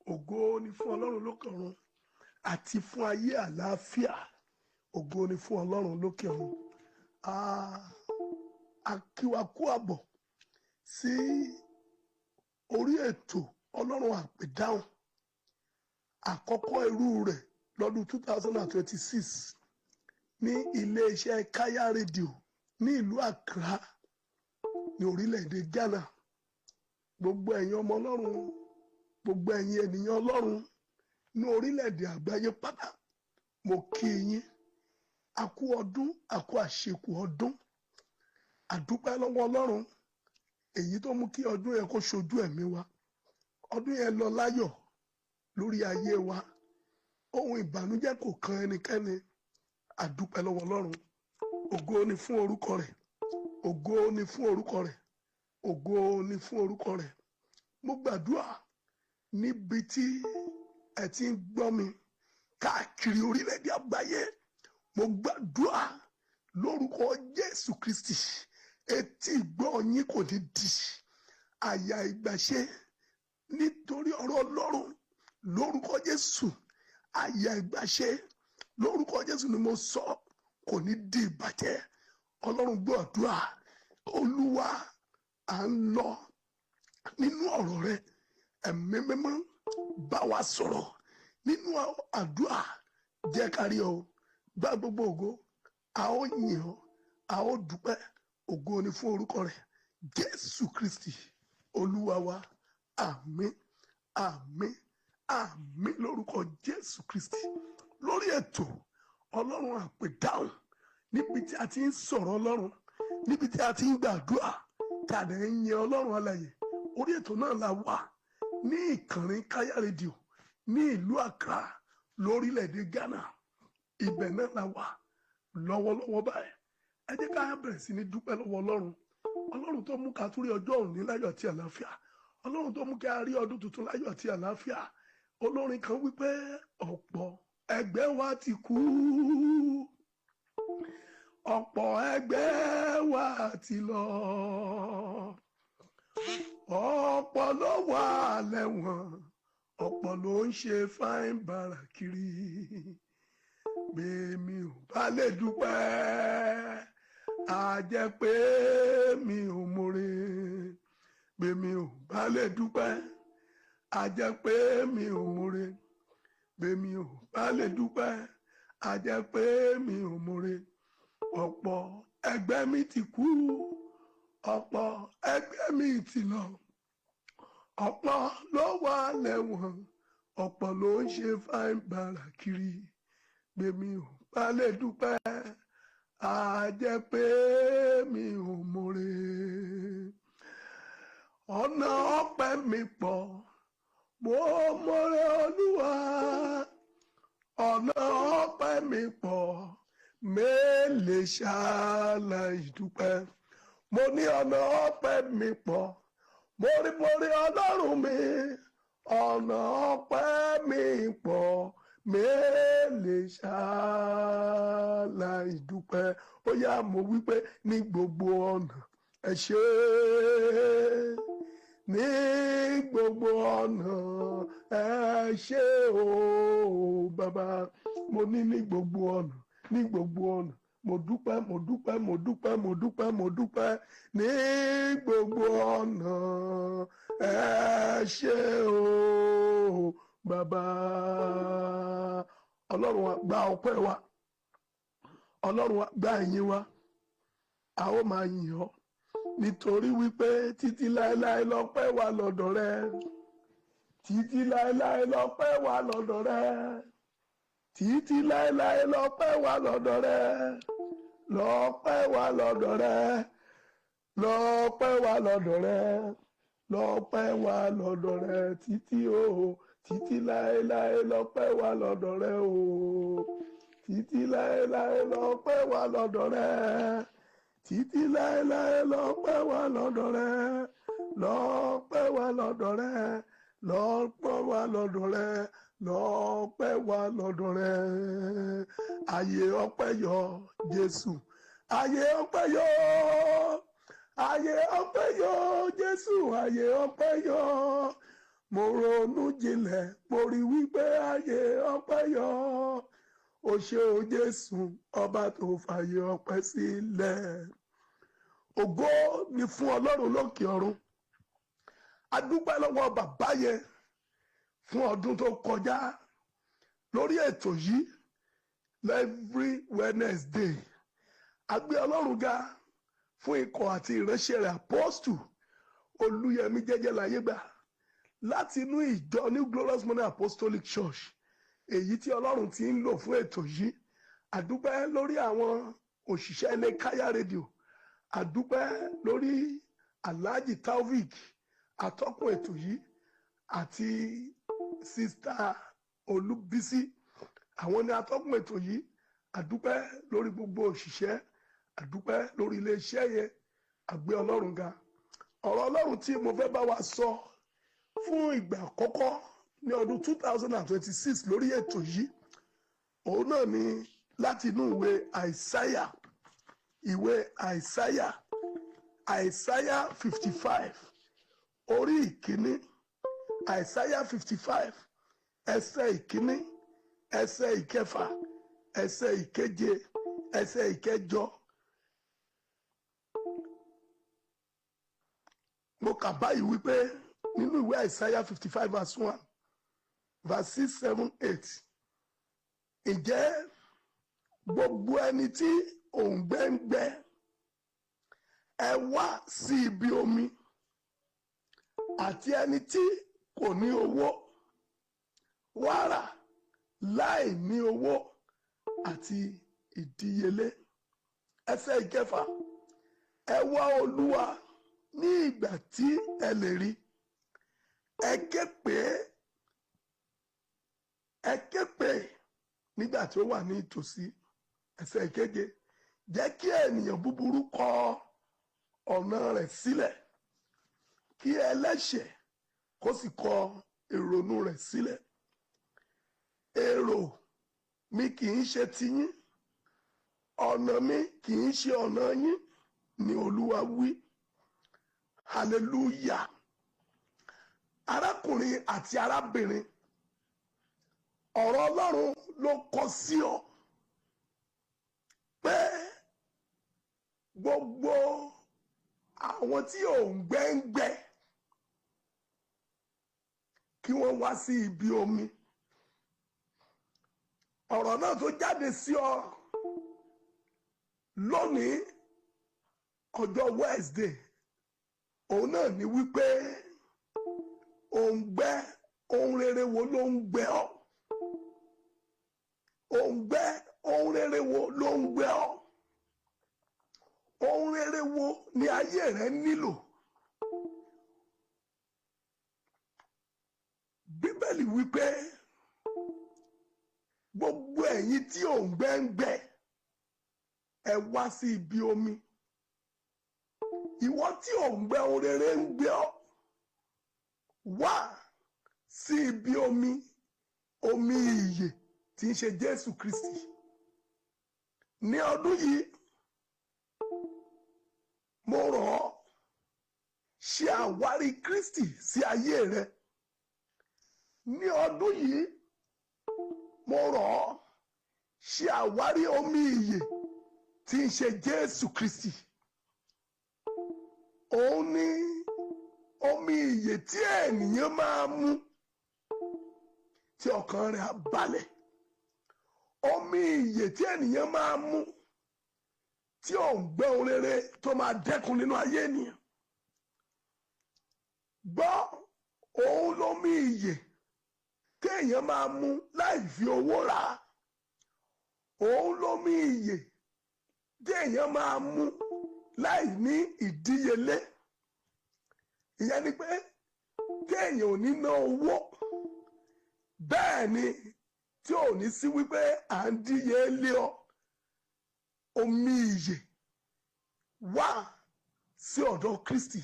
ògo ni fún ọlọ́run lókè ọ̀run àti fún ayé àlàáfíà. Ògo ni fún ọlọ́run lókè ọ̀run. A kí wa kú àbọ̀ sí orí ètò ọlọ́run àpèdáhùn àkọ́kọ́ irú rẹ̀ lọ́dún 2026 ní iléeṣẹ́ Kaya rédíò ní ìlú Accra ní orílẹ̀-èdè Ghana. Gbogbo ẹ̀yin ọmọ ọlọ́run, gbogbo ẹ̀yin ènìyàn ọlọ́run ní orílẹ̀-èdè àgbáyé pátá, mo kí yín. A kú ọdún, a kú àṣekù ọdún. Àdúpẹ́ lọ́wọ́ ọlọ́run èyí tó mú kí ọdún yẹn kó ṣojú ẹ̀mí wa. Ọdún yẹn lọ láyọ̀ lórí ayé wa. Ohun ìbànújẹ́ kò kan ẹnikẹ́ni. Àdúpẹ́ lọ́wọ́ ọlọ́run. Ògo ni fún orúkọ rẹ̀. Ògo ni fún orúkọ rẹ̀. Ògo ni fún orúkọ rẹ̀. Mo gbàdúrà níbi tí ẹ ti ń gbọ́ mi káàkiri orílẹ̀-èdè àgbáyé. Mo gbàdúrà lórúkọ Jésù Kristi, etí ìgbọ́ yín kò ní di, àyà ìgbàṣe nítorí ọ̀rọ̀ ọlọ́run. Lórúkọ Jésù, àyà ìgbàṣe lórúkọ Jésù ni mo sọ, kò ní di ìbàjẹ́. Ọlọ́run gbọ́ àdúrà. Olúwa, à ń lọ nínú ọ̀rọ̀ rẹ. Ẹ̀mí mímọ́ bá wa sọ̀rọ̀ nínú àdúrà. Jẹ́ ká rí ọ. Gba gbogbo ògo. A ó yìn ọ́, a ó dúpẹ́. Ògo ni fún orúkọ rẹ̀. Jésù Kristi Olúwa wa. Àmín, àmín, àmín lórúkọ Jésù Kristi. Lórí ètò ọlọ́run àpèdáhùn, níbi tí a ti ń sọ̀rọ̀ ọlọ́run, níbi tí a ti ń gbàdúrà, tí a dẹ̀ ń yin ọlọ́run alààyè. Orí ètò náà la wà ní ìkànnì Kaya rédíò ní ìlú Accra lórílẹ̀‐èdè Ghana. Ibẹ̀ náà la wà lọ́wọ́lọ́wọ́ báyìí. Ẹ jẹ́ ká bẹ̀rẹ̀ sí ní dúpẹ́ lọ́wọ́ ọlọ́run. Ọlọ́run tó mú ká tún rí ọjọ́ òní láyọ̀ àti àlàáfíà. Ọlọ́run tó mú ká rí ọdún tuntun láyọ̀ àti àlàáfíà. Olórin kan wípé ọ̀pọ̀ ẹgbẹ́ wa ti kú, ọ̀pọ̀ ẹgbẹ́ wa ti lọ, ọ̀pọ̀ ló wà lẹ́wọ̀n, ọ̀pọ̀ ló ń ṣe fáìn bàrà kiri. Bẹ́ẹ̀mi ò bá lè dúpẹ́, a jẹ́ pé mi ò mọ̀re. Bẹ́ẹ̀mi ò bá lè dúpẹ́, a jẹ́ pé mi ò mọ̀re. Bẹ́ẹ̀mi ò bá lè dúpẹ́, a jẹ́ pé mi ò mọ̀re. Ọ̀pọ̀ ẹgbẹ́ mi ti kú, ọ̀pọ̀ ẹgbẹ́ mi ti lọ, ọ̀pọ̀ ló wà lẹ́wọ̀n, ọ̀pọ̀ ló ń ṣe fáìn bàrà kiri. Bẹ́ẹ̀mi ò bá lè dúpẹ́, a jẹ́ pé mi ò mọ̀re. Ọ̀nà ọpẹ́ mi pọ̀, mo mọ̀re Olúwa. Ọ̀nà ọpẹ́ mi pọ̀, mélè ṣàlàyé dúpẹ́. Mo ní ọ̀nà ọpẹ́ mi pọ̀, mo rí ọlọ́run mi. Ọ̀nà ọpẹ́ mi pọ̀, mélè ṣàlàyé dúpẹ́. Ó yá, mo wípé ní gbogbo ọ̀nà ẹ ṣé, ní gbogbo ọ̀nà ẹ ṣé o bàbá. Mo ní gbogbo ọ̀nà, ní gbogbo ọ̀nà. Mo dúpẹ́, mo dúpẹ́, mo dúpẹ́, mo dúpẹ́, mo dúpẹ́. Ní gbogbo ọ̀nà ẹ ṣé o bàbá. Ọlọ́run wa gba ọpẹ́ wa, ọlọ́run wa gba ìyìn wa. A ó máa yìn ọ́ nítorí wípé títí láéláé lọ́pẹ́ wà lọ́dọ̀ rẹ. Títí láéláé lọ́pẹ́ wà lọ́dọ̀ rẹ. Títí láéláé lọ́pẹ́ wà lọ́dọ̀ rẹ. Lọ́pẹ́ wà lọ́dọ̀ rẹ. Lọ́pẹ́ wà lọ́dọ̀ rẹ. Lọ́pẹ́ wà lọ́dọ̀ rẹ títí o. Títí láéláé lọ́pẹ́ wà lọ́dọ̀ rẹ o. Títí láéláé lọ́pẹ́ wà lọ́dọ̀ rẹ. Títí láéláé lọ́pẹ́ wà lọ́dọ̀ rẹ. Lọ́pẹ́ wà lọ́dọ̀ rẹ. Lọ́pẹ́ wà lọ́dọ̀ rẹ. Lọ́pẹ́ wà lọ́dọ̀ rẹ. Ayé ọpẹ́ yọ Jésù. Ayé ọpẹ́ yọ. Ayé ọpẹ́ yọ Jésù. Ayé ọpẹ́ yọ. mo ronú jinlẹ̀ mo rí wípé ayé ọpẹ́ yọ ó ṣé o Jésù ọba tó fàyè ọpẹ́ sílẹ̀. Ògo ni fún Ọlọ́run lókè ọ̀run. A dúpẹ́ lọ́wọ́ bàbá yẹn fún ọdún tó kọjá lórí ètò yìí every Wednesday. A gbé Ọlọ́run ga fún ikọ̀ àti ìránṣẹ́ rẹ̀ apọ́stù Olúyẹmí Jẹ́jẹ́ Láyégbà láti inú ìjọ New Glorious Morning Apostolic Church, èyí tí Ọlọ́run ti ń lò fún ètò yìí. A dúpẹ́ lórí àwọn òṣìṣẹ́ ilé Káyà rédíò. A dúpẹ́ lórí Alhaji Taofik atọ́kùn ètò yìí àti sista Olúbísí, àwọn ni atọ́kùn ètò yìí. A dúpẹ́ lórí gbogbo òṣìṣẹ́, a dúpẹ́ lórí iléeṣẹ́ yẹn. A gbé Ọlọ́run ga. Ọ̀rọ̀ Ọlọ́run tí mo fẹ́ bá wa sọ fún ìgbà àkọ́kọ́ ní ọdún 2026 lórí ètò yìí, òun náà ni láti inú ìwé Àìsáyà, ìwé Àìsáyà 55 orí ìkíní, Àìsáyà 55 ẹsẹ̀ ìkíní, ẹsẹ̀ ìkẹfà, ẹsẹ̀ ìkeje, ẹsẹ̀ ìkẹjọ. Mo kà báyìí wípé nínú ìwé Àìsáyà 55 verse 1 verse 6, 7, 8. Ǹjẹ́ gbogbo ẹni tí òǹgbẹ ń gbẹ, ẹ wá sí ibi omi, àti ẹni tí kò ní owó wàrà láì ní owó àti ìdíyelé. Ẹsẹ̀ ìkẹfà, ẹ wá Olúwa ní ìgbà tí ẹ lè rí, ẹ ké pè nígbà tí ó wà ní ìtòsí. Ẹsẹ̀ ìkeje, jẹ́ kí ènìyàn búburú kọ ọ̀nà rẹ̀ sílẹ̀, kí ẹlẹ́ṣẹ̀ kó sì kọ ìrònú rẹ̀ sílẹ̀. Èrò mi kì í ṣe tiyín, ọ̀nà mi kì í ṣe ọ̀nà yín, ni Olúwa wí. Hallelujah. Arákùnrin àti arábìnrin, ọ̀rọ̀ Ọlọ́run ló kọ sí ọ pé gbogbo àwọn tí òǹgbẹ ń gbẹ kí wọ́n wá sí ibi omi. Ọ̀rọ̀ náà tó jáde sí ọ lónìí ọjọ́ Wednesday, òun náà ni wípé òǹgbẹ ohun rere wo ló ń gbẹ ọ́? Òǹgbẹ ohun rere wo ló ń gbẹ ọ́? Ohun rere wo ni ayé rẹ nílò? Bíbélì wípé gbogbo ẹ̀yin tí òǹgbẹ ń gbẹ, ẹ wá sí ibi omi. Ìwọ tí òǹgbẹ ohun rere ń gbẹ ọ́, wá sí ibi omi, omi ìyè tí ń ṣe Jésù Kristi. Ní ọdún yìí, mo rọ̀ ọ́, ṣe àwárí Kristi sí ayé rẹ. Ní ọdún yìí, mo rọ̀ ọ́, ṣe àwárí omi ìyè tí ń ṣe Jésù Kristi. Òun ni omi ìyè tí ènìyàn máa mú tí ọkàn rẹ̀ á balẹ̀. Omi ìyè tí ènìyàn máa mú tí òǹgbẹ ohun rere tó máa dẹ́kun nínú ayé ènìyàn. Gbọ́, òun lomi ìyè tí èèyàn máa mú láì fi owó rà á. Òun lomi ìyè tí èèyàn máa mú láì ní ìdíyelé. Ìyẹn ni pé tí èèyàn ò ní ná owó, bẹ́ẹ̀ ni tí ò ní sí wípé à ń díye lé ọ. Omi ìyè wá sí ọ̀dọ̀ Kristi.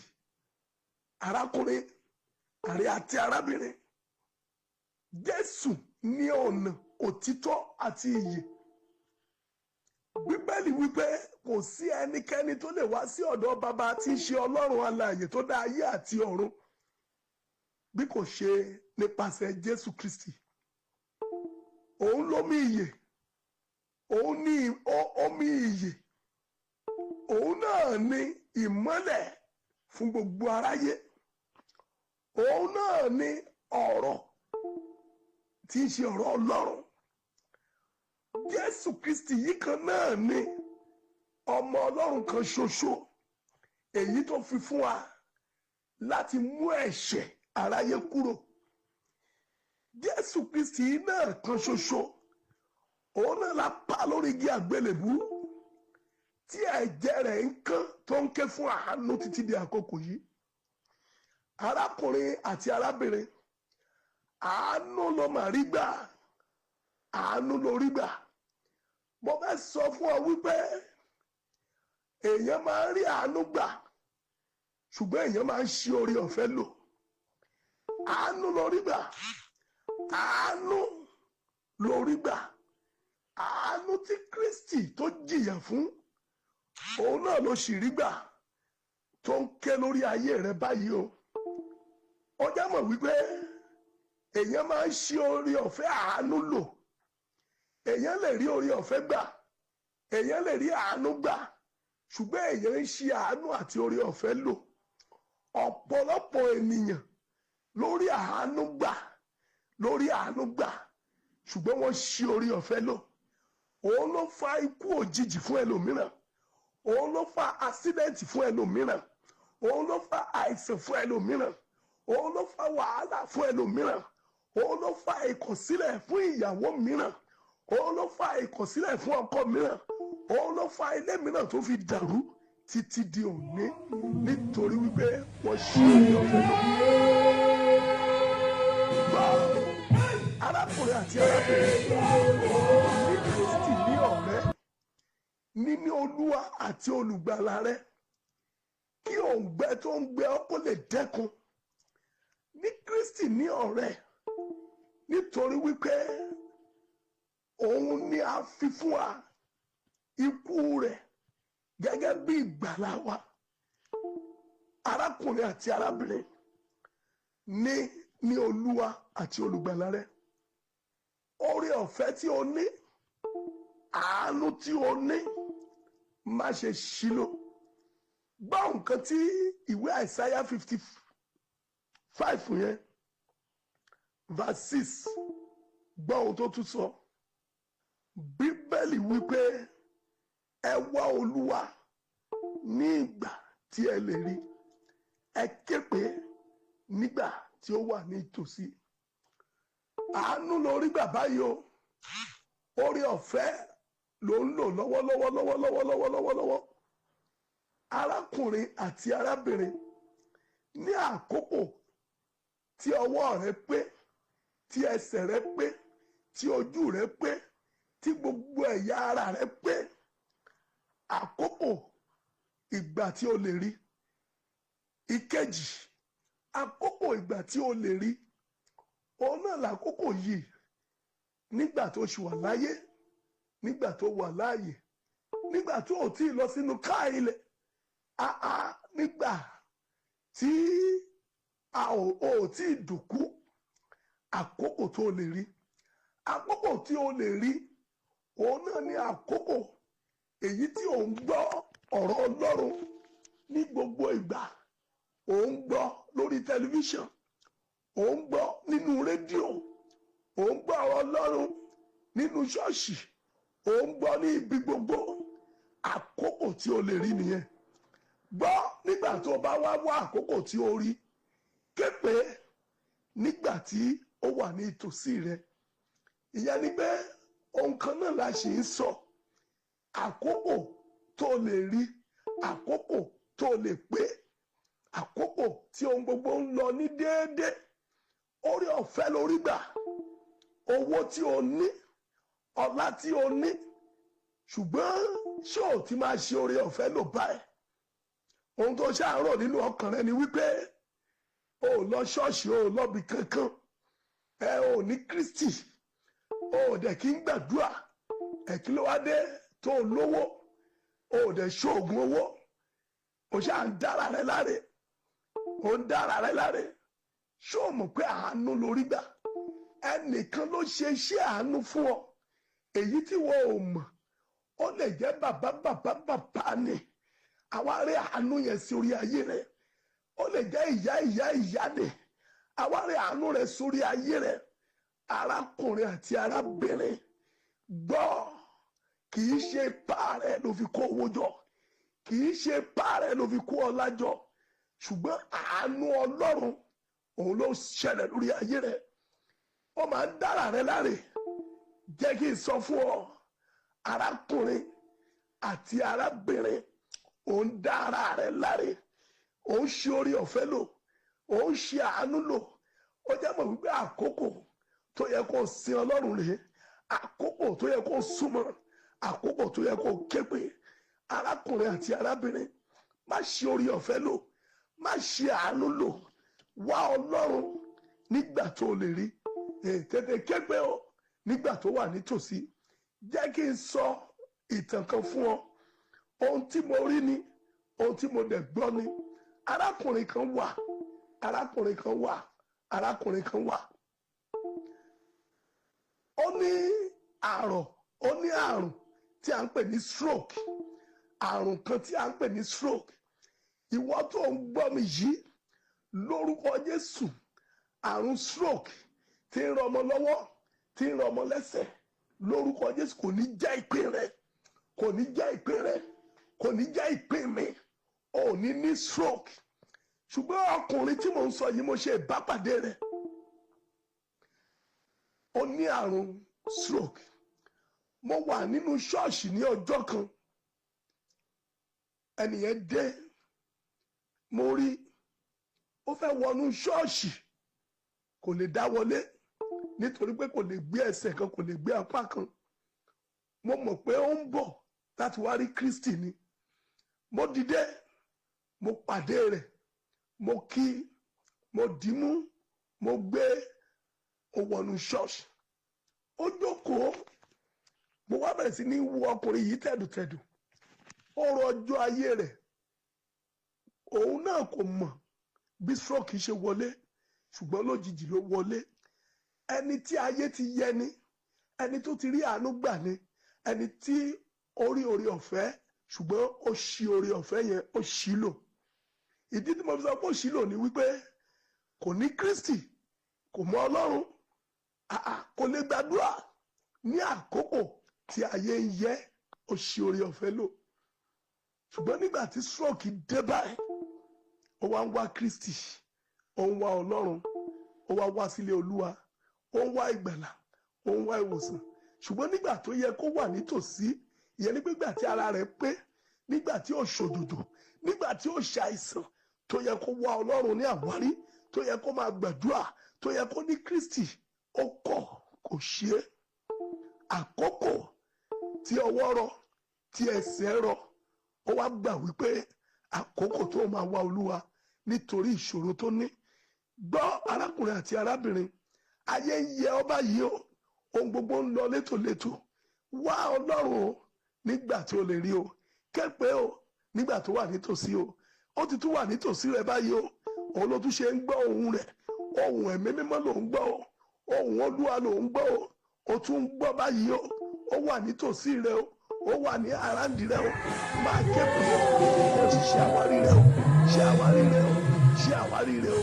Arákùnrin àrí àti arábìnrin, Jésù ní ọ̀nà, òtítọ́ àti ìyè. Bíbélì wípé kò sí ẹnikẹ́ni tó lè wá sí ọ̀dọ̀ bàbá tí ń ṣe Ọlọ́run alààyè tó dá ayé àti ọ̀run bí kò ṣe nípasẹ̀ Jésù Kristi. Òun lómi ìyè, òun ní omi ìyè, òun náà ní ìmọ́lẹ̀ fún gbogbo aráyé, òun náà ní ọ̀rọ̀ tí í ṣe ọ̀rọ̀ Ọlọ́run. Jésù Kristi yìí kan náà ní ọmọ Ọlọ́run kan ṣoṣo, èyí tó fi fún wa láti mú ẹ̀ṣẹ̀ aráyé kúrò. Jésù Kristi yìí náà kan ṣoṣo, òun náà la pa lórí igi àgbélébú tí ẹ̀jẹ̀ rẹ̀ ń kán tó ń ké fún àánú títí di àkókò yìí. Arákùnrin àti arábìnrin, àánú ló máa rí gbà, àánú ló rí gbà. Mo fẹ́ sọ fún ọ wípé èèyàn máa ń rí àánú gbà, ṣùgbọ́n èèyàn máa ń ṣí orí ọ̀fẹ́ lò. Àánú ló rí gbà, àánú ló rí gbà. Àánú tí Kristi tó jìyà fún, òun náà ló sì rí gbà tó ń ké lórí ayé rẹ báyìí o. Ó jẹ́ mọ̀ wípé èèyàn máa ń ṣí orí ọ̀fẹ́ àánú lò. Èèyàn lè rí orí ọ̀fẹ́ gbà, èèyàn lè rí àánú gbà, ṣùgbọ́n èèyàn ń ṣí àánú àti orí ọ̀fẹ́ lò. Ọ̀pọ̀lọpọ̀ ènìyàn lórí àánú gbà, ṣùgbọ́n wọ́n ṣí orí ọ̀fẹ́ lò. Òun ló fa ikú òjijì fún ẹlòmíràn, òun ló fa accident fún ẹlòmíràn, òun ló fa àìsàn fún ẹlòmíràn, òun ló fa wàhálà fún ẹlòmíràn, òun ló fa ìkọ̀sílẹ̀ fún ìyàwó mìíràn, òun ló fa ìkọ̀sílẹ̀ fún ọkọ mìíràn, òun ló fa ilé mìíràn tó fi dàrú títí di òní nítorí wípé wọ́n ṣí orí ọ̀fẹ́ lò. Arákùnrin àti arábìnrin, ní Kristi ní ọ̀rẹ́, níní Olúwa àti olùgbàlà rẹ, kí òǹgbẹ tó ń gbẹ ọ́ kó lè dẹ́kun. Ní Kristi ní ọ̀rẹ́, nítorí wípé òun ni a fi fún wa ikú rẹ̀ gẹ́gẹ́ bí ìgbàlà wa. Arákùnrin àti arábìnrin, ní Olúwa àti olùgbàlà rẹ, oore ọ̀fẹ́ tí o ní, àánú tí o ní, má ṣe ṣìlò. Gbọ́ nǹkan tí ìwé Àìsáyà 55 yẹn verse 6, gbọ́ ohun tó tún sọ. Bíbélì wípé ẹ wá Olúwa ní ìgbà tí ẹ lè rí, ẹ ké pè nígbà tí ó wà ní ìtòsí. Àánú ló rí gbà báyìí o, oore ọ̀fẹ́ ló ń lò lọ́wọ́lọ́wọ́. Arákùnrin àti arábìnrin, ní àkókò tí ọwọ́ rẹ pé, tí ẹsẹ̀ rẹ pé, tí ojú rẹ pé, tí gbogbo ẹ̀yà ara rẹ pé, àkókò ìgbà tí o lè rí. Ìkejì, àkókò ìgbà tí o lè rí, òun náà làkókò yìí, nígbà tó ṣì wà láyé, nígbà tó wà láàyè, nígbà tó ò tí ì lọ sínú káà ilẹ̀, nígbà tí a ò tí ì dùnkú. Àkókò tó lè rí, àkókò tí o lè rí, òun náà ní àkókò èyí tí ò ń gbọ́ ọ̀rọ̀ Ọlọ́run ní gbogbo ìgbà. Ò ń gbọ́ lórí tẹlifíṣàn, ò ń gbọ́ nínú rédíò, ò ń gbọ́ ọ̀rọ̀ Ọlọ́run nínú ṣọ́ọ̀ṣì, ò ń gbọ́ ní ibi gbogbo. Àkókò tí o lè rí nìyẹn. Gbọ́ nígbà tó bá wá àkókò tí o rí, ké pè nígbà tí ó wà ní ìtòsí rẹ. Ìyẹn ni pé ohun kan náà la ṣe ń sọ. Àkókò tó lè rí, àkókò tó lè pé, àkókò tí ohun gbogbo ń lọ ní déédéé. Oore ọ̀fẹ́ lórí gbà, owó tí o ní, ọlá tí o ní, ṣùgbọ́n ṣé o ti máa ṣe oore ọ̀fẹ́ lò báyìí? Ohun tó ṣàárọ̀ nínú ọkàn rẹ ni wípé o lọ ṣọ́ọ̀ṣì, o lọ́bi kankan, ò ní Kristi, o dẹ̀ kí ń gbàdúrà, kí ló wá dé tó lówó, o dẹ̀ ṣoògùn owó, o ṣáà ń dára rẹ láre, o ń dára rẹ láre. ṣé o mọ̀ pé àánú lórí gbà? Ẹnìkan ló ṣe iṣẹ́ àánú fún ọ, èyí tí wọ́n ò mọ̀. Ó lè jẹ́ bàbá ni àwa rí àánú yẹn sí orí ayé rẹ̀. Ó lè jẹ́ ìyá ni àwa rí àánú rẹ̀ sórí ayé rẹ̀. Arákùnrin àti arábìnrin, gbọ́, kì í ṣe ipá rẹ̀ ló fi kó owó jọ, kì í ṣe ipá rẹ̀ ló fi kó ọlá jọ, ṣùgbọ́n àánú Ọlọ́run òun ló ṣẹlẹ̀ lórí ayé rẹ̀. Ó máa ń dára rẹ̀ láre. Jẹ́ kí n sọ fún ọ, arákùnrin àti arábìnrin, ò ń dá ara rẹ̀ láre, ò ń ṣe orí ọ̀fẹ́ lò, ò ń ṣe àánú lò. Ó jẹ́ mọ̀ wípé àkókò tó yẹ kó sin Ọlọ́run rèé, àkókò tó yẹ kó súnmọ́, àkókò tó yẹ kó képe. Arákùnrin àti arábìnrin, má ṣe orí ọ̀fẹ́ lò, má ṣe àánú lò. Wá Ọlọ́run nígbà tó lè rí, tètè képe o nígbà tó wà nítòsí. Jẹ́ kí n sọ ìtàn kan fún ọ. Ohun tí mo rí ni, ohun tí mo dẹ̀ gbọ́ ni. Arákùnrin kan wà. Ó ní àrùn tí a ń pè ní stroke. Àrùn kan tí a ń pè ní stroke. Ìwọ tó ń gbọ́ mi yìí, lórúkọ Jésù, àrùn stroke tí ń rọmọ lọ́wọ́, tí ń rọmọ lẹ́sẹ̀, lórúkọ Jésù kò ní jẹ́ ìpín rẹ, kò ní jẹ́ ìpín rẹ, kò ní jẹ́ ìpín mi. Ò ní ní stroke. Ṣùgbọ́n ọkùnrin tí mò ń sọ yìí, mo ṣe ìbápàdé rẹ̀. Ó ní àrùn stroke. Mo wà nínú ṣọ́ọ̀ṣì ní ọjọ́ kan. Ẹnìyẹn dé, mo rí, ó fẹ́ wọnú ṣọ́ọ̀ṣì, kò lè dá wọlé nítorí pé kò lè gbé ẹsẹ̀ kan, kò lè gbé apá kan. Mo mọ̀ pé ó ń bọ̀ láti wá rí Kristi ni. Mo dìde, mo pàdé rẹ̀, mo kí, mo dìímú, mo gbé, ó wọnú ṣọ́ọ̀ṣì. Ó jókòó, mo wá bẹ̀rẹ̀ sí ní wo ọkùnrin yìí tẹ̀dùtẹ̀dù. Ó rọ ọjọ́ ayé rẹ̀. Òun náà kò mọ̀ bí stroke ṣe wọlé, ṣùgbọ́n lójijì ló wọlé. Ẹni tí ayé ti yẹ ni, ẹni tó ti rí àánú gbà ni, ẹni tí ó rí oore ọ̀fẹ́, ṣùgbọ́n ó ṣì oore ọ̀fẹ́ yẹn, ó ṣì lò. Ìdí tí mo fi sọ pé ó ṣì lò ni wípé kò ní Kristi, kò mọ Ọlọ́run, kò lè gbàdúrà ní àkókò tí ayé ń yẹ, ó ṣì oore ọ̀fẹ́ lò. Ṣùgbọ́n nígbà tí stroke dé báyìí, ó wá ń wá Kristi, ó ń wá Ọlọ́run, ó wá sílé Olúwa, ó ń wá ìgbàlà, ó ń wá ìwòsàn. Ṣùgbọ́n nígbà tó yẹ kó wà nítòsí, ìyẹn ní nígbà tí ara rẹ̀ pé, nígbà tí ó ṣòjòjò, nígbà tí ó ṣàìsàn, tó yẹ kó wá Ọlọ́run ní àwárí, tó yẹ kó máa gbàdúrà, tó yẹ kó ní Kristi, ó kọ̀, kò ṣe é. Àkókò tí ọwọ́ rọ̀, tí ẹsẹ̀ rọ̀, ó wá gbà wípé àkókò tó máa wá Olúwa nítorí ìṣòro tó ní. Gbọ́ arákùnrin àti arábìnrin, ayé ń yẹ ọ́ báyìí o, ohun gbogbo ń lọ létòlétò. Wá Ọlọ́run o nígbà tí o lè rí o, képe o nígbà tó wà nítòsí o. Ó ti tún wà nítòsí rẹ báyìí o. Òun ló tún ṣe ń gbọ́ ohùn rẹ̀, ohùn ẹ̀mí mímọ́ ló ń gbọ́ o, ohùn Olúwa ló ń gbọ́ o. Ó tún ń gbọ́ báyìí o, ó wà nítòsí rẹ o, ó wà ní àràǹdì rẹ o. Máa képe o, ó ti ṣe àwárí rẹ o, ṣe àwárí rẹ o, ṣe àwárí rẹ o.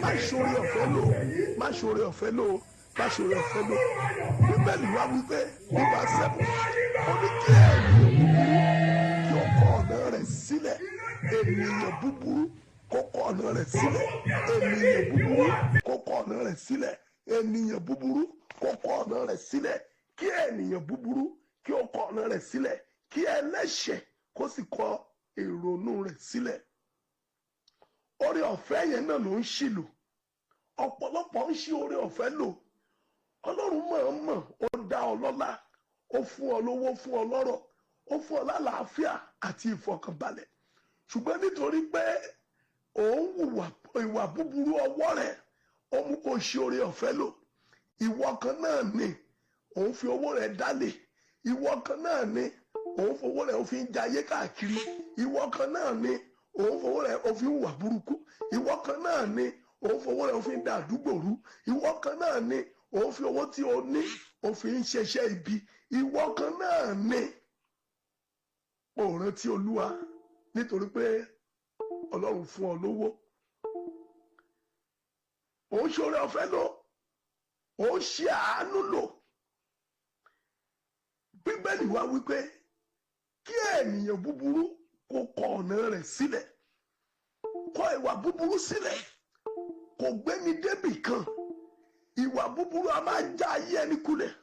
Má ṣoore ọ̀fẹ́ lò, má ṣoore ọ̀fẹ́ lò, má ṣoore ọ̀fẹ́ lò. Bíbélì wá wípé nígbà sẹ́kù, ó ní kí ènìyàn búburú kí ó kọ ọ̀nà rẹ̀ sílẹ̀. Ènìyàn búburú kó kọ ọ̀nà rẹ̀ sílẹ̀. Ènìyàn búburú kó kọ ọ̀nà rẹ̀ sílẹ̀. Ènìyàn búburú kó kọ ọ̀nà rẹ̀ sílẹ̀. Kí ènìyàn búburú kí ó kọ ọ̀nà rẹ̀ sílẹ̀. Kí ẹlẹ́ṣẹ̀ kó sì kọ ìrònú rẹ̀ sílẹ̀. Oore ọ̀fẹ́ yẹn náà ló ń ṣìlò. Ọ̀pọ̀lọpọ̀ ń ṣí oore ọ̀fẹ́ lò. Ọlọ́run mọ̀ọ́mọ̀, ó dá ọ lọ́lá, ó fún ọ lówó, fún ọ lọ́rọ̀, ó fún ọ lálàáfíà àti ìfọ̀kànbalẹ̀. Ṣùgbọ́n nítorí pé òun hùwà ìwà búburú ọwọ́ rẹ̀, ó mú kó ṣí oore ọ̀fẹ́ lò. Ìwọ kan náà ni òun fi owó rẹ̀ dálé. Ìwọ kan náà ni òun fowó rẹ̀ ó fi ń jayé káàkiri. Ìwọ kan náà ni òun fowó rẹ̀ ó fi ń hùwà burúkú. Ìwọ kan náà ni òun fowó rẹ̀ òun fi ń da àdúgbò rú. Ìwọ kan náà ni òun fi owó tí o ní òun fi ń ṣiṣẹ́ ibi. Ìwọ kan náà ni o rántí Olúwa nítorí pé Ọlọ́run fún ọ lówó. Òun ṣoore ọ̀fẹ́ lò, òun ṣe àánú lò. Bíbélì wá wípé kí ènìyàn búburú kó kọ ọ̀nà rẹ̀ sílẹ̀, kọ ìwà búburú sílẹ̀, kò gbéni débì kan. Ìwà búburú a máa já ayé ẹni kulẹ̀.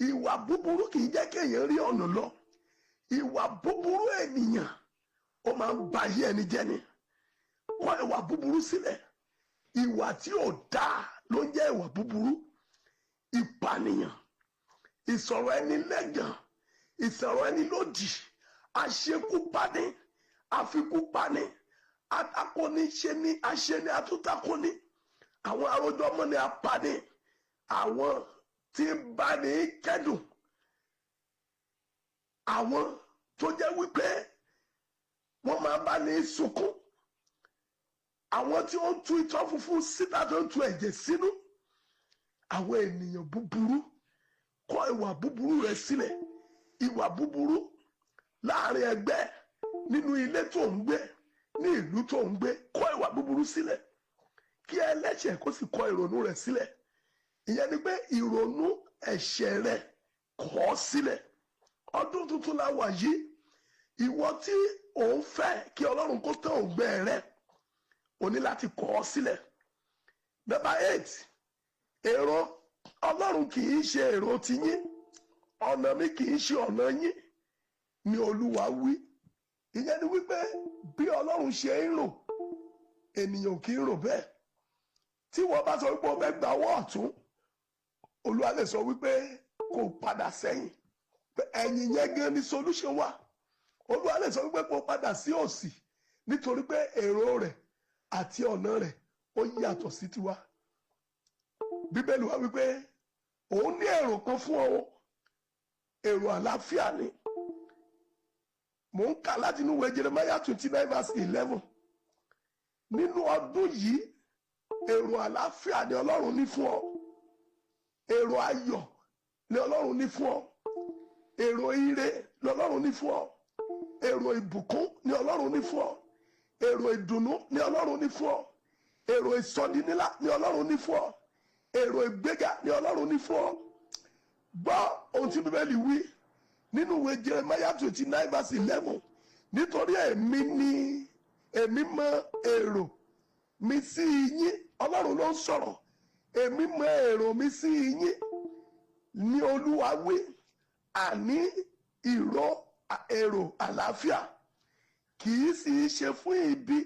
Ìwà búburú kì í jẹ́ kéèyàn rí ọ̀nà lọ. Ìwà búburú ènìyàn ó máa ń ba ayé ẹni jẹ́ ni. Kọ ìwà búburú sílẹ̀. Ìwà tí ò dáa ló ń jẹ́ ìwà búburú. Ìpànìyàn, ìsọ̀rọ̀ ẹni lẹ́gàn, ìsọ̀rọ̀ ẹni lòdì, àṣekúpani, àfikúpani, atakoni ṣe ni àṣeni àtúntakoni, àwọn àròjọmọ ni apani, àwọn tí ń bá ní kẹ́dùn, àwọn tó jẹ́ wípé wọ́n máa bá ní sunkún, àwọn tí ó ń tú itọ́ funfun síta tó ń tú ẹ̀jẹ̀ sínú. Àwọn ènìyàn búburú, kọ ìwà búburú rẹ sílẹ̀. Ìwà búburú láàrin ẹgbẹ́, nínú ilé tó ń gbé, ní ìlú tó ń gbé, kọ ìwà búburú sílẹ̀. Kí ẹlẹ́ṣẹ̀ kó sì kọ ìrònú rẹ̀ sílẹ̀. Ìyẹn ni pé ìrònú ẹ̀ṣẹ̀ rẹ̀ kọ̀ sílẹ̀. Ọdún tuntun la wà yìí. Ìwọ tí òun fẹ́ kí Ọlọ́run kó tán òǹgbẹ rẹ̀, o ní láti kọ̀ ọ́ sílẹ̀. Number 8, èrò Ọlọ́run kì í ṣe èrò tiyín, ọ̀nà mi kì í ṣe ọ̀nà yín ni Olúwa wí. Ìyẹn ni wípé bí Ọlọ́run ṣe ń rò, ènìyàn kì í rò bẹ́ẹ̀. Tí wọ́n bá sọ wípé o fẹ́ gba ọwọ́ ọ̀tún, Olúwa lè sọ wípé kó padà sẹ́yìn. Ẹ̀yìn yẹn gan ni solution wà. Olúwa lè sọ wípé kó padà sí òsì nítorí pé èrò rẹ̀ àti ọ̀nà rẹ̀ ó yàtọ̀ sí tiwa. Bíbélì wá wípé òun ní èrò kan fún ọ, èrò àlàáfíà ni. Mò ń kà láti inú ìwé Jeremiah 29:11. Nínú ọdún yìí, èrò àlàáfíà ni Ọlọ́run ní fún ọ. Èrò ayọ̀ ni Ọlọ́run ní fún ọ. Èrò ire ni Ọlọ́run ní fún ọ. Èrò ìbùkún ni Ọlọ́run ní fún ọ. Èrò ìdùnnú ni Ọlọ́run ní fún ọ. Èrò ìsọdínilá ni Ọlọ́run ní fún ọ. Èrò ìgbéga ni Ọlọ́run ní fún ọ. Gbọ́ ohun tí Bíbélì wí nínú ìwé Jeremiah 29:11. Nítorí èmi mọ èrò mi sí yín. Ọlọ́run ló ń sọ̀rọ̀. Èmi mọ èrò mi sí yín ni Olúwa wí. Àní èrò àlàáfíà, kì í sì í ṣe fún ibi,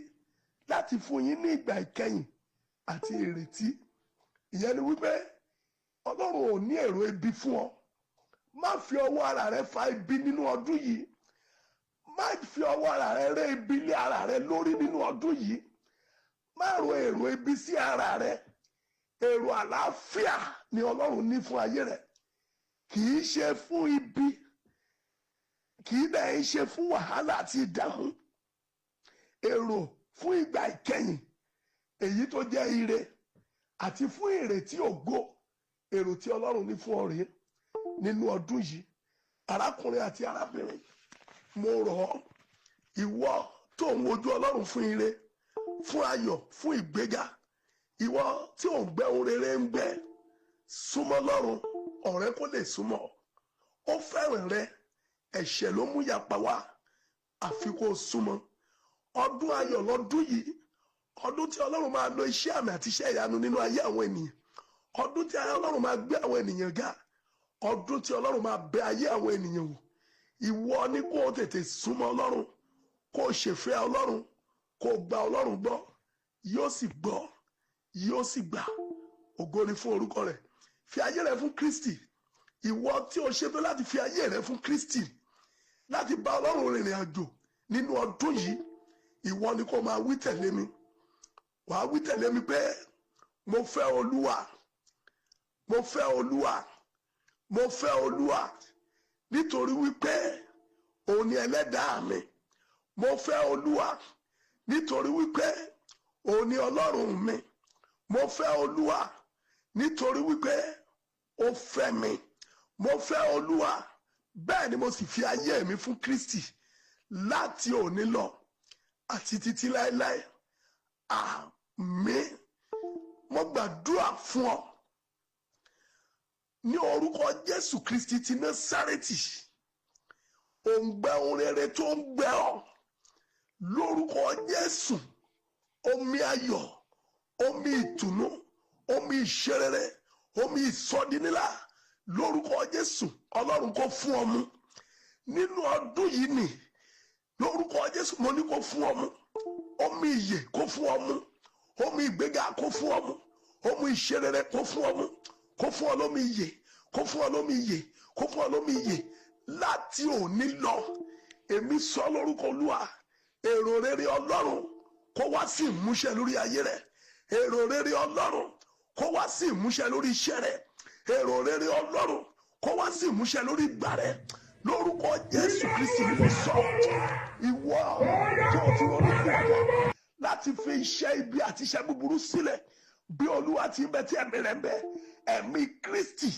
láti fún yín ní ìgbà ìkẹyìn àti ìrètí. Ìyẹn ni wípé Ọlọ́run ò ní èrò ibi fún ọ. Má fi ọwọ́ ara rẹ fa ibi nínú ọdún yìí. Má fi ọwọ́ ara rẹ rẹ́ ibi lé ara rẹ lórí nínú ọdún yìí. Má ro èrò ibi sí ara rẹ. Èrò àlàáfíà ni Ọlọ́run ní fún ayé rẹ. Kì í ṣe fún ibi, kì í dẹ̀ ṣe fún wàhálà àti ìdààmú. Èrò fún ìgbà ìkẹyìn, èyí tó jẹ́ ire, àti fún ìrètí ògo. Èrò tí Ọlọ́run ní fún ọ rèé nínú ọdún yìí. Arákùnrin àti arábìnrin, mo rọ̀ ọ́, ìwọ tó ń wojú Ọlọ́run fún ire, fún ayọ̀, fún ìgbéga, ìwọ tí ò ń gbẹ́ ohun rere ń gbẹ́, súnmọ́ Ọlọ́run, ọ̀rẹ́ kó lè súnmọ́. Ó fẹ́ràn rẹ, ẹ̀ṣẹ̀ ló mú yapa wá, àfi kó súnmọ́. Ọdún ayọ̀ lọ́dún yìí, ọdún tí Ọlọ́run máa lo iṣẹ́ àmì àti iṣẹ́ ìyanu nínú ayé àwọn ènìyàn, ọdún tí Ọlọ́run máa gbé àwọn ènìyàn ga, ọdún tí Ọlọ́run máa bẹ ayé àwọn ènìyàn wò. Ìwọ ni kó o tètè súnmọ́ Ọlọ́run, kó o ṣèfẹ́ Ọlọ́run, kó o gba Ọlọ́run gbọ́, yóò sì gbọ́, yóò sì gbà. Ògo ni fún orúkọ rẹ̀. Fi ayé rẹ fún Kristi. Ìwọ tí o ṣetán láti fi ayé rẹ fún Kristi, láti bá Ọlọ́run rìnrìn àjò nínú ọdún yìí, ìwọ ni kó máa wí tẹ̀lé mi. Wàá wí tẹ̀lé mi pé mo fẹ́ Olúwa, mo fẹ́ Olúwa, mo fẹ́ Olúwa, nítorí wípé òun ni ẹlẹ́dàá mi. Mo fẹ́ Olúwa nítorí wípé òun ni Ọlọ́run mi. mo fẹ́ Olúwa nítorí wípé ó fẹ́ mi. Mo fẹ́ Olúwa bẹ́ẹ̀ ni mo sì fi ayé mi fún Kristi láti òní lọ àti títí láéláé. Àmín. Mo gbàdúrà fún ọ ní orúkọ Jésù Kristi ti Násárẹ́tì. Òǹgbẹ ohun rere tó ń gbẹ ọ lórúkọ Jésù, omi ayọ̀, omi ìtùnú, omi ìṣerere, omi ìsọdínilá lórúkọ Jésù, Ọlọ́run kó fún ọ mu nínú ọdún yìí ni. Lórúkọ Jésù mo ní kó fún ọ mu. Omi ìyè kó fún ọ mu. Omi ìgbéga kó fún ọ mu. Omi ìṣerere kó fún ọ mu. Kó fún ọ lómi ìyè, kó fún ọ lómi ìyè, kó fún ọ lómi ìyè láti òní lọ. Èmi sọ lórúkọ Olúwa, èrò rere Ọlọ́run kó wá sí ìmúṣẹ lórí ayé rẹ. Èrò rere Ọlọ́run kó wá sí ìmúṣẹ lórí iṣẹ́ rẹ. Èrò rere Ọlọ́run kó wá sí ìmúṣẹ lórí ìgbà rẹ. Lórúkọ Jésù Kristi ni mo sọ. Ìwọ tó ti ronú kúwàdà láti fi iṣẹ́ ibi àti iṣẹ́ búburú sílẹ̀, bí Olúwa ti ń bẹ tí ẹ̀mí rẹ̀ ń bẹ, ẹ̀mí Kristi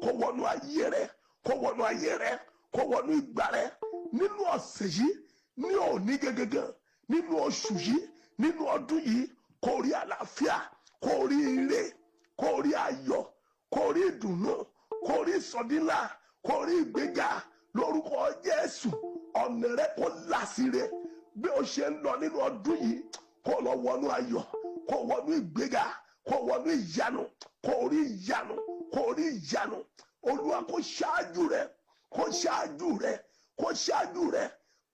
kó wọnú ayé rẹ, kó wọnú ayé rẹ, kó wọnú ìgbà rẹ. Nínú ọ̀sẹ̀ yìí, ní òní gẹ́gẹ́gẹ́, nínú oṣù yìí, nínú ọdún yìí, kó rí àlàáfíà, kó rí ire, kó rí ayọ̀, kó rí ìdùnnú, kó rí ìsọdínlá, kó rí ìgbéga lórúkọ Jésù. Ọ̀nà rẹ kó là síre bí o ṣe ń lọ nínú ọdún yìí. Kó lọ wọnú ayọ̀, kó wọnú ìgbéga, kó wọnú ìyanu, kó rí ìyanu, kó rí ìyanu. Olúwa kó ṣáájú rẹ, kó ṣáájú rẹ, kó ṣáájú rẹ.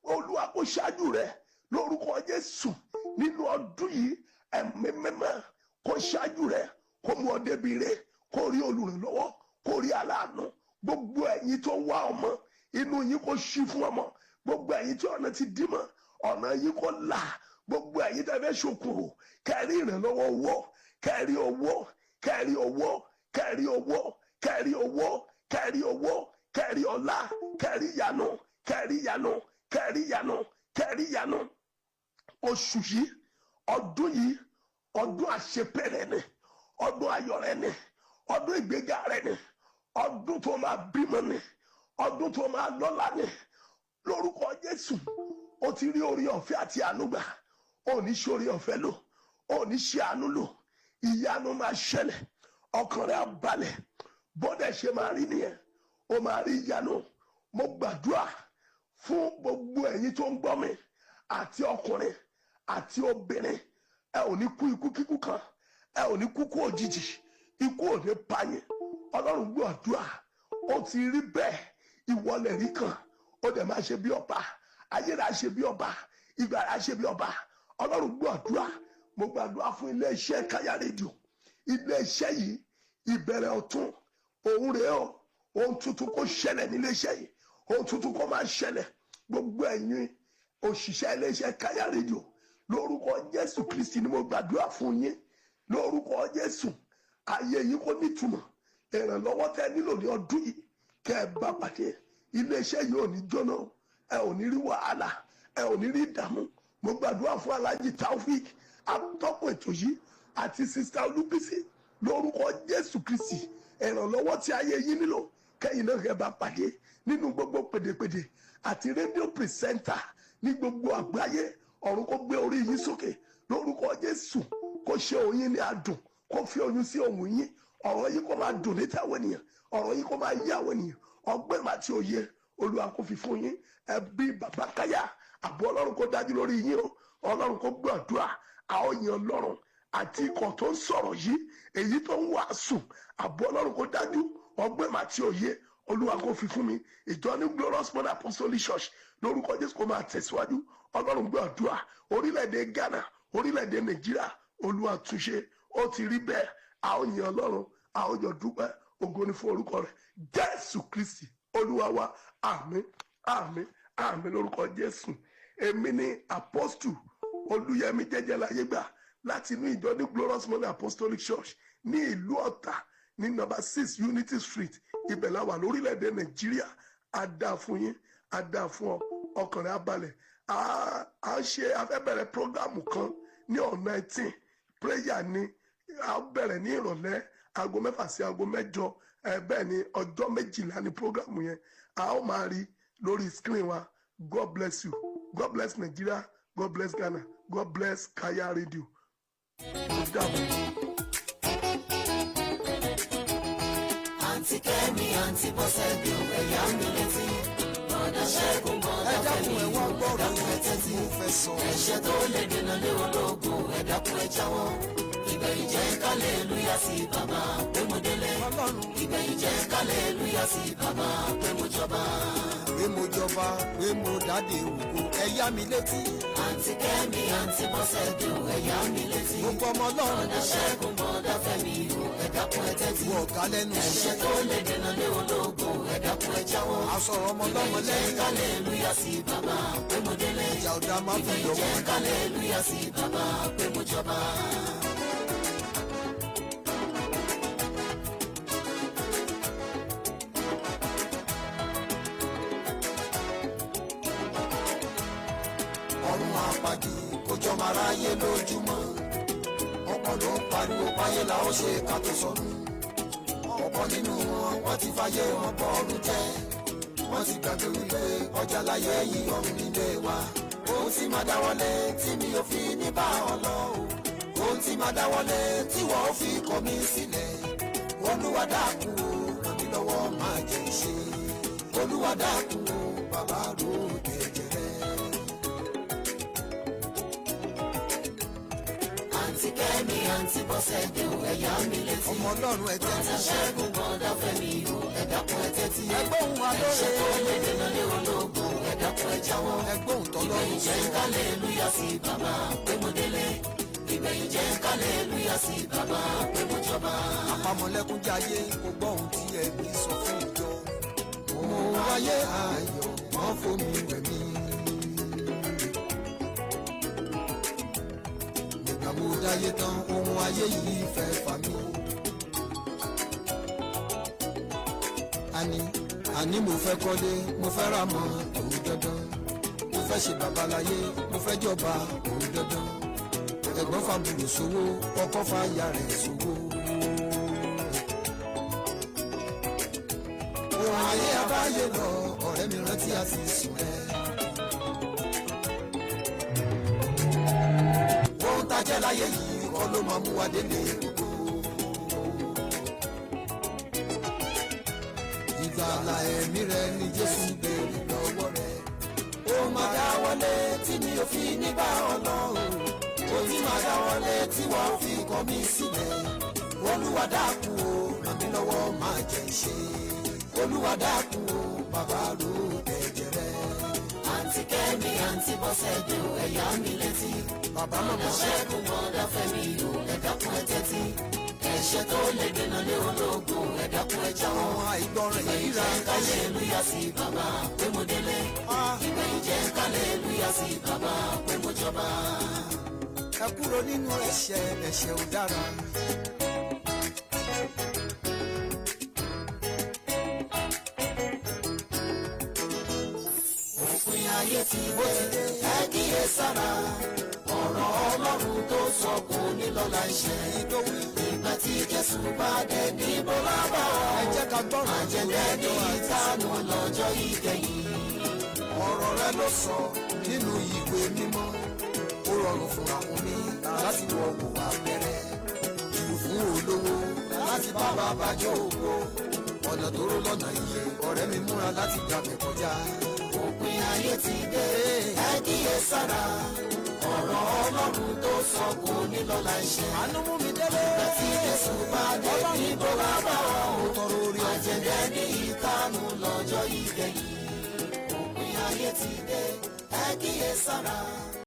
Olúwa kó ṣáájú rẹ lórúkọ Jésù. Nínú ọdún yìí, ẹ̀mí mímọ́ kó ṣáájú rẹ, kó mú ọ débi ire, kó rí olùrànlọ́wọ́, kó rí aláàánú. Gbogbo ẹ̀yin tó wá ọmọ, inú yín kó ṣí fún ọmọ. Gbogbo ẹ̀yin tí ọ̀nà ti dí mọ́, ọ̀nà yín kó là. Gbogbo ẹ̀yin tẹ́ fẹ́ ṣòkòrò, kẹ́rí ìrànlọ́wọ́ owó, kẹ́rí owó, kẹ́rí owó, kẹ́rí owó, kẹ́rí owó, kẹ́rí owó, kẹ́rí ọlá, kẹ́rí ìyanu, kẹ́rí ìyanu, kẹ́rí ìyanu, kẹ́rí ìyanu. Oṣù yìí, ọdún yìí, ọdún àṣepé rẹ ni, ọdún ayọ̀ rẹ ni, ọdún ìgbéga rẹ ni, ọdún tó máa bímọ ni, ọdún tó máa lọ́lá ni. Lórúkọ Jésù, o ti rí orí ọ̀fẹ́ àti àánú gbà. O ní ṣe orí ọ̀fẹ́ lò, o ní ṣe àánú lò. Ìyanu máa ṣẹlẹ̀, ọkàn rẹ á balẹ̀. Bọ́dẹ̀ ṣe máa rí nìyẹn, o máa rí ìyanu. Mo gbàdúrà fún gbogbo ẹ̀yin tó ń gbọ́ mi, àti ọkùnrin àti obìnrin. Ẹ ò ní kú ikú kíkú kan, ẹ ò ní kú kú òjijì, ikú ò ní pa yín. Ọlọ́run gbọ́ àdúrà, ó ti rí bẹ́ẹ̀. Ìwọlẹ̀ rí kan, ó dẹ̀ máa ṣe bí ọba. Ayé rẹ̀ á ṣe bí ọba, ìgbà rẹ̀ á ṣe bí ọba. Ọlọ́run gbọ́ àdúrà. Mo gbàdúrà fún iléeṣẹ́ Káyà rédíò. Iléeṣẹ́ yìí, ìbẹ̀rẹ̀ ọ̀tun, òun rèé o. Ohun tuntun kó ṣẹlẹ̀ níléeṣẹ́ yìí, ohun tuntun kó máa ṣẹlẹ̀. Gbogbo ẹ̀yin òṣìṣẹ́ iléeṣẹ́ Káyà rédíò, lórúkọ Jésù Kristi ni mo gbàdúrà fún yín. Lórúkọ Jésù, ayé yìí kó nítumọ̀. Ìrànlọ́wọ́ tẹ́ nílò ní ọdún yìí, kẹ́ ẹ bá pàdé. Iléeṣẹ́ yìí ò ní jóná, ẹ ò ní rí wàhálà, ẹ ò ní rí ìdààmú. Mo gbàdúrà fún Alhaji Taofik, atọ́kùn ètò yìí, àti Sista Olúbísí. Lórúkọ Jésù Kristi, ìrànlọ́wọ́ tí ayé yìí nílò, kẹ́yìn náà kẹ́ bá pàdé nínú gbogbo pèdèpèdè àti rédíò pìrìsẹ́ńtà ní gbogbo àgbáyé. Ọ̀run kó gbé orí yín sókè lórúkọ Jésù. Kó ṣe oyin ní adùn, kó fi oyún sí ohùn yín. Ọ̀rọ̀ yìí kó máa dùn létí àwọn ènìyàn, ọ̀rọ̀ yìí kó máa yé àwọn ènìyàn. Ọgbẹ́ àti òye Olúwa kó fi fún yín. Ẹbí bàbá Káyà, àbọ̀ Ọlọ́run kó dájú lórí yín o. Ọlọ́run kó gbọ́ àdúrà. Àwọn èèyàn Ọlọ́run àti ikọ̀ tó ń sọ̀rọ̀ yìí, èyí tó ń wàásù, àbọ̀ Ọlọ́run kó dájú. Ọgbẹ́ àti òye Olúwa kó fi fún mi. Ìjọ ní Glorious Mother Apostolic Church lórúkọ Jésù kó máa tẹ̀síwájú. Ọlọ́run gbọ́ àdúrà. Orílẹ̀-èdè Ghana, orílẹ̀-èdè Nàìjíríà, Olúwa túnṣe. Ó ti rí bẹ́ẹ̀. Àwọn èèyàn Ọlọ́run, àwọn jọ dúpẹ́. Ògo ni fún orúkọ rẹ̀. Jésù Kristi Olúwa wa. Àmín, àmín, àmín lórúkọ Jésù. Èmi ni Apostle Olúyẹmí Jẹ́jẹ́láyégbà láti inú ìjọ ní Glorious Mother Apostolic Church ní ìlú Ọ̀tà ní number 6 Unity Street. Ibẹ̀ la wà lórílẹ̀‐èdè Nàìjíríà. A dáa fún yín, a dáa fún ọ, ọkàn rẹ̀ á balẹ̀. A fẹ́ bẹ̀rẹ̀ prógámù kan ní on 19. Prayer ni a bẹ̀rẹ̀ ní ìrọ̀lẹ́ aago 6 sí aago 8 bẹ́ẹ̀ ni ọjọ́ 12 ní program yẹn a ó máa rí lórí screen wa. God bless you, God bless Nigeria, God bless Ghana, God bless Kaya Radio. Àǹtí Kẹ́mi, àǹtí Bọ́sẹ̀ bí òun ẹ̀yà mi létí. Bọ̀dá Ṣẹ́gun, bọ̀dá Fẹ́mi, ẹ̀dákun ẹ tẹ́tí. Ẹ̀ṣẹ̀ tó lè dènà lé ológun, ẹ̀dákun ẹ jáwọ́. Ìgbẹ̀yìn jẹ́ kálẹ̀lúyà sí bàbá pé mo délé. Ìgbẹ̀yìn jẹ́ kálẹ̀lúyà sí bàbá pé mo jọba. Pé mo jọba, pé mo dáde ògo, ẹ̀yà mi létí. Àǹtí Kẹ́mi, àǹtí Bọ́sẹ̀ bí òun ẹ̀yà mi létí. Gbogbo ọmọ Ọlọ́run. Bọ̀dá Ṣẹ́gun, bọ̀dá Fẹ́mi, ẹ̀dákun ẹ tẹ́tí. Wọ̀ ká lẹ́nu Ẹ̀ṣẹ̀ iṣẹ́. tó lè dènà lé ológun, ẹ̀dákun ẹ jáwọ́. Asọ̀rọ̀ ọmọ ọlọ́mọ lẹ́yìn. Kálẹ̀lúyà sí bàbá pé mo délé. Ìjà ọ̀dà má fi Ìgbẹ̀yìn yọ̀wọ́. jẹ́ kálẹ̀lúyà sí bàbá pé mo jọba. Ọ̀run àpàdé kójọ́ máa ráyé lójúmọ́. Ọ̀pọ̀ ló ń pariwo páyé la ó ṣe ká tó sọnù. Ọ̀pọ̀ nínú wọn wọ́n ti fàyè wọn bọ́ ọ̀run jẹ́. Wọ́n ti gbàgbé wípé ọjà láyé yìí ọ̀run nílé wa. Ohun tí máa dáwọ́lé tí mi ò fi ní bá ọ lọ o. Ohun tí máa dáwọ́lé tí wọ́n ò fi kọ̀ mí sílẹ̀. Olúwa dákun o, ràn mí lọ́wọ́ máa jẹ́ ìṣe. Olúwa dákun o, bàbá ro jẹjẹ rẹ. Àǹtí Kẹ́mi, àǹtí Bọ́sẹ̀ bí òun ẹ̀yà mi létí. Ọmọ Ọlọ́run ẹ tẹ́tí. Bọ̀dá Ṣẹ́gun, bọ̀dá Fẹ́mi, ẹ̀dákun ẹ tẹ́tí. Ẹgbóhùn alóore. Ẹ̀ṣẹ̀ tó lè dènà lé ológun, ẹ̀dákun ẹ jáwọ́. Ẹgbóhùn tọ́lọ́run Ìgbẹ̀yìn jẹ́ kálẹ̀lúyà sí bàbá pé mo délé. Ìgbẹ̀yìn jẹ́ kálẹ̀lúyà sí bàbá pé mo jọba. Àpamọ̀lẹ́kún jayé kò gbọ́ ohun tí ẹbí sọ fún ìjọ. Mo wáyé ayọ̀ wọ́n fomi wẹ̀ mí. Nígbà mo dáyé tán ohun ayé yìí fẹ́ fà mí. Àní mo fẹ́ kọ́lé, mo fẹ́ ra mọ́tò dandan. Mo fẹ́ ṣe babaláyé, mo fẹ́ jọba òun dandan. Ẹ̀gbọ́n fàbùrù sówó, ọkọ fàyà rẹ̀ sówó. Ohun ayé abáyé lọ, ọ̀rẹ́ mi rántí àti sùn rẹ̀. Ohun tajẹ́ láyé yìí kọ́ ló máa mú wa délé gbogbo. Ìgbàlà ẹ̀mí rẹ̀ ni Jésù béèrè lọ́wọ́ rẹ̀. Ó máa dáwọ́lé tí mi ò fi ní bá ọ lọ o. Ó ti máa dáwọ́lé tí wọ́n fi kọ̀ mí sílẹ̀. Olúwa dákun o, ràn mí lọ́wọ́ máa jẹ́ ìṣe. Olúwa dákun o, bàbá ro ẹ̀jẹ̀ rẹ̀. Àǹtí Kẹ́mi, àǹtí Bọ́sẹ̀ bí òun ẹ̀yà mi létí. Bàbá Bọ̀dá màmá Ṣẹ́gun, bọ̀dá Fẹ́mi, ẹ̀dákun ẹ tẹ́tí. Ẹ̀ṣẹ̀ tó lè dènà lé ológun, ẹ̀dákun ẹ jáwọ́. àwọn àìgbọràn yìí Ìgbẹ̀yìn ra jẹ́ kálẹ̀lúyà sí bàbá pé mo délé. Ìgbẹ̀yìn jẹ́ kálẹ̀lúyà sí bàbá pé mo jọba. ẹ kúrò nínú ẹ̀ṣẹ̀ ò dára. Òpin ayé ti dé, ẹ kíyè sára. Ọ̀rọ̀ Ọlọ́run tó sọ kò ní lọ́la iṣẹ́. Ìgbà tí Jésù bá dé níbo la bá ọ. Ẹ jẹ́ ká gbọ́ràn Àjẹ̀dẹ́ ní ìtanú lọ́jọ́ ìkẹyìn. ọ̀rọ̀ rẹ ló sọ nínú ìwé mímọ́. Ó rọrùn fún àwọn mi láti wọ òwò abẹ́rẹ́. Jù fún olówó láti bá bàbá jẹ́ òwò. Ọ̀nà tó ró lọ́nà iye ọ̀rẹ́ mi múra láti gbàgbẹ́ kọjá. Òpin ayé ti dé, ẹ kíyè sára. Ọ̀rọ̀ Ọlọ́run tó sọ kò ní lọ́la iṣẹ́. Àánú mú mi délé. Ìgbà tí Jésù bá dé níbo la bá ọ. Ó tọrọ orí ọ̀fẹ́. Àjẹ̀dẹ́ ní ìtanú lọ́jọ́ ìkẹyìn. Òpin ayé ti dé, ẹ kíyè sára.